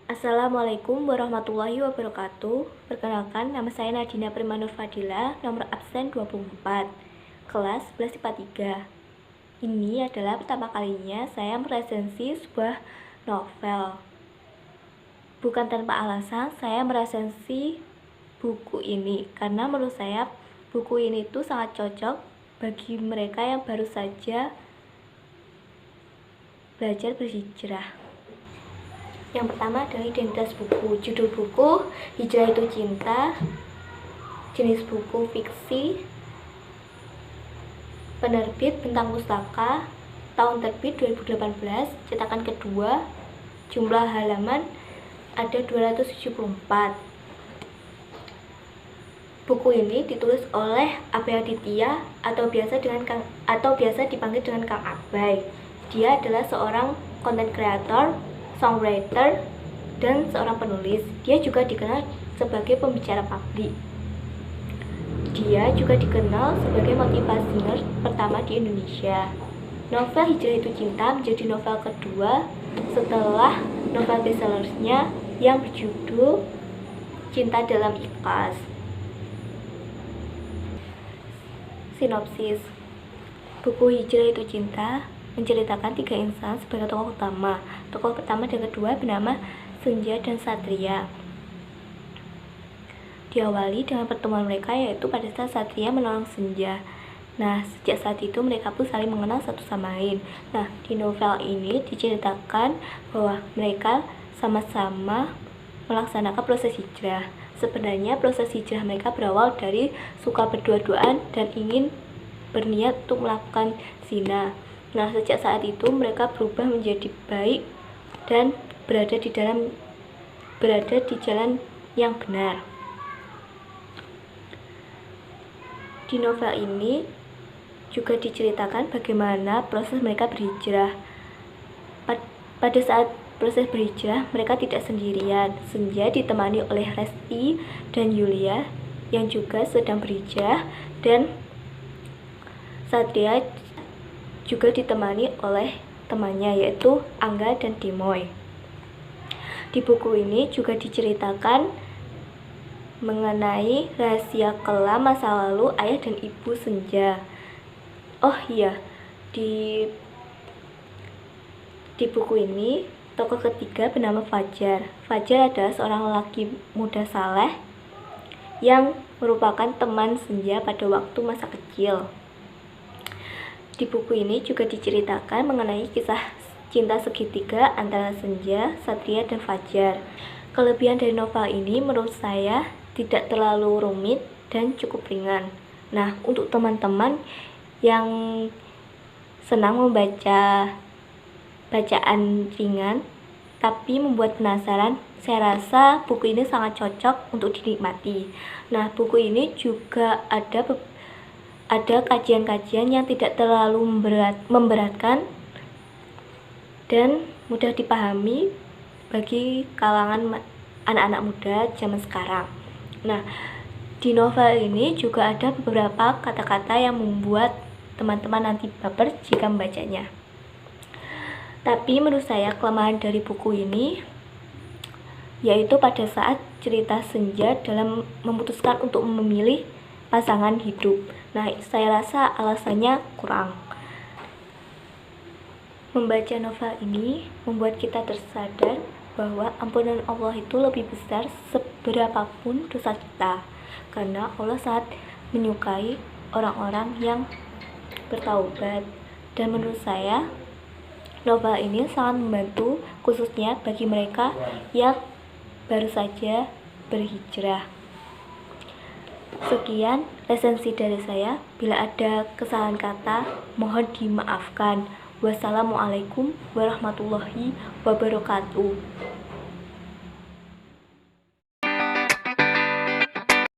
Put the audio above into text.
Assalamualaikum warahmatullahi wabarakatuh. Perkenalkan, nama saya Nadina Primanur Fadila, nomor absen 24, kelas 11 IPA 3. Ini adalah pertama kalinya saya meresensi sebuah novel. Bukan tanpa alasan saya meresensi buku ini, karena menurut saya buku ini tuh sangat cocok bagi mereka yang baru saja belajar berhijrah. Yang pertama adalah identitas buku. Judul buku Hijrah Itu Cinta. Jenis buku fiksi. Penerbit Bentang Pustaka. Tahun terbit 2018. Cetakan kedua. Jumlah halaman ada 274. Buku ini ditulis oleh Abai Aditya atau biasa dipanggil dengan Kang Abai. Dia adalah seorang content creator, songwriter, dan seorang penulis. Dia juga dikenal sebagai pembicara publik. Dia juga dikenal sebagai motivasioner pertama di Indonesia. Novel Hijrah Itu Cinta menjadi novel kedua setelah novel bestsellersnya yang berjudul Cinta Dalam Ikhlas. Sinopsis. Buku Hijrah Itu Cinta menceritakan 3 insan sebagai tokoh utama. Tokoh pertama dan kedua bernama Senja dan Satria. Diawali dengan pertemuan mereka, yaitu pada saat Satria menolong Senja. Nah, sejak saat itu mereka pun saling mengenal satu sama lain. Nah, di novel ini diceritakan bahwa mereka sama-sama melaksanakan proses hijrah. Sebenarnya proses hijrah mereka berawal dari suka berdua-duaan dan ingin berniat untuk melakukan zina. Nah, sejak saat itu mereka berubah menjadi baik dan berada di jalan yang benar. Di novel ini juga diceritakan bagaimana proses mereka berhijrah. Pada saat proses berhijrah, mereka tidak sendirian. Senja ditemani oleh Resti dan Yulia yang juga sedang berhijrah, dan Satria juga ditemani oleh temannya, yaitu Angga dan Dimoy. Di buku ini juga diceritakan mengenai rahasia kelam masa lalu ayah dan ibu Senja. Oh iya, di buku ini tokoh ketiga bernama Fajar. Fajar adalah seorang lelaki muda saleh yang merupakan teman Senja pada waktu masa kecil. Di buku ini juga diceritakan mengenai kisah cinta segitiga antara Senja, Satria, dan Fajar. Kelebihan dari novel ini menurut saya tidak terlalu rumit dan cukup ringan. Nah, untuk teman-teman yang senang membaca bacaan ringan tapi membuat penasaran, saya rasa buku ini sangat cocok untuk dinikmati. Nah, buku ini juga ada kajian-kajian yang tidak terlalu memberatkan dan mudah dipahami bagi kalangan anak-anak muda zaman sekarang. Nah, di novel ini juga ada beberapa kata-kata yang membuat teman-teman nanti baper jika membacanya. Tapi menurut saya kelemahan dari buku ini yaitu pada saat cerita Senja dalam memutuskan untuk memilih pasangan hidup. Nah, saya rasa alasannya kurang. Membaca novel ini membuat kita tersadar bahwa ampunan Allah itu lebih besar seberapapun dosa kita, karena Allah sangat menyukai orang-orang yang bertaubat. Dan menurut saya novel ini sangat membantu, khususnya bagi mereka yang baru saja berhijrah. Sekian resensi dari saya. Bila ada kesalahan kata, mohon dimaafkan. Wassalamualaikum warahmatullahi wabarakatuh.